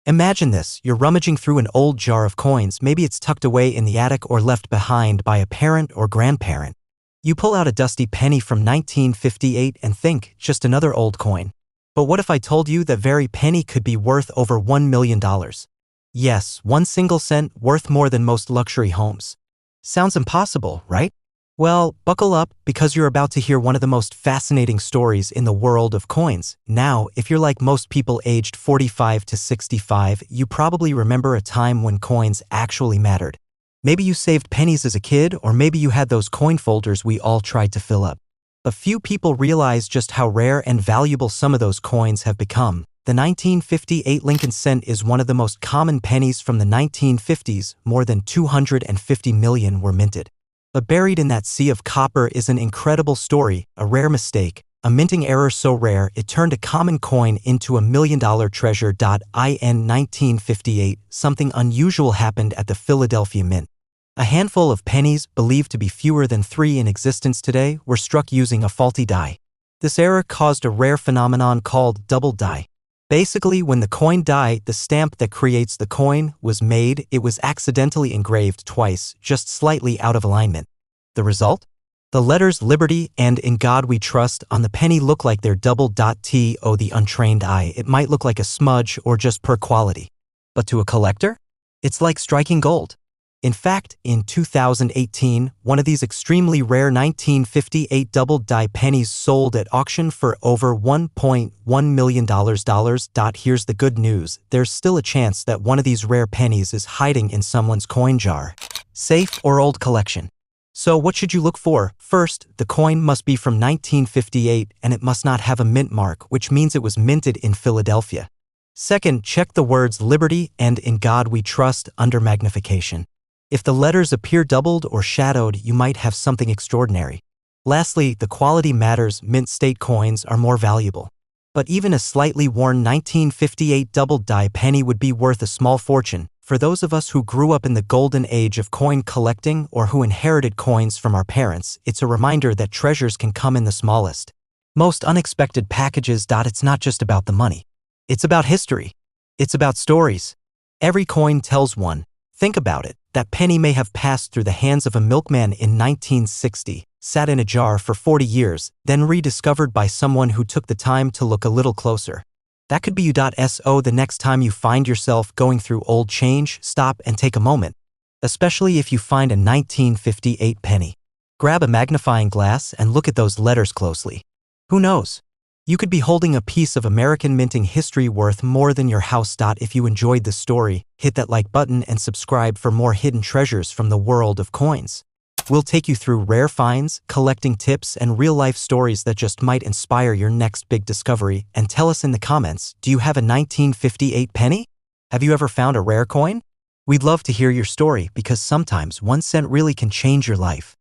Imagine this, you're rummaging through an old jar of coins, maybe it's tucked away in the attic or left behind by a parent or grandparent. You pull out a dusty penny from 1958 and think, just another old coin. But what if I told you that very penny could be worth over $1 million? Yes, one single cent worth more than most luxury homes. Sounds impossible, right? Well, buckle up, because you're about to hear one of the most fascinating stories in the world of coins. Now, if you're like most people aged 45 to 65, you probably remember a time when coins actually mattered. Maybe you saved pennies as a kid, or maybe you had those coin folders we all tried to fill up. But few people realize just how rare and valuable some of those coins have become. The 1958 Lincoln cent is one of the most common pennies from the 1950s. More than 250 million were minted. But buried in that sea of copper is an incredible story, a rare mistake, a minting error so rare it turned a common coin into $1 million treasure. In 1958, something unusual happened at the Philadelphia Mint. A handful of pennies, believed to be fewer than 3 in existence today, were struck using a faulty die. This error caused a rare phenomenon called double die. Basically, when the coin die, the stamp that creates the coin, was made, it was accidentally engraved twice, just slightly out of alignment. The result? The letters Liberty and In God We Trust on the penny look like they're double. To the untrained eye, it might look like a smudge or just poor quality. But to a collector, it's like striking gold. In fact, in 2018, one of these extremely rare 1958 double-die pennies sold at auction for over $1.1 million. Here's the good news, there's still a chance that one of these rare pennies is hiding in someone's coin jar, safe, or old collection. So what should you look for? First, the coin must be from 1958 and it must not have a mint mark, which means it was minted in Philadelphia. Second, check the words Liberty and In God We Trust under magnification. If the letters appear doubled or shadowed, you might have something extraordinary. Lastly, the quality matters. Mint state coins are more valuable. But even a slightly worn 1958 double-die penny would be worth a small fortune. For those of us who grew up in the golden age of coin collecting or who inherited coins from our parents, it's a reminder that treasures can come in the smallest, most unexpected packages. It's not just about the money. It's about history. It's about stories. Every coin tells one. Think about it. That penny may have passed through the hands of a milkman in 1960, sat in a jar for 40 years, then rediscovered by someone who took the time to look a little closer. That could be you. So the next time you find yourself going through old change, stop and take a moment. Especially if you find a 1958 penny. Grab a magnifying glass and look at those letters closely. Who knows? You could be holding a piece of American minting history worth more than your house. If you enjoyed this story, hit that like button and subscribe for more hidden treasures from the world of coins. We'll take you through rare finds, collecting tips, and real-life stories that just might inspire your next big discovery. And tell us in the comments, do you have a 1958 penny? Have you ever found a rare coin? We'd love to hear your story, because sometimes 1 cent really can change your life.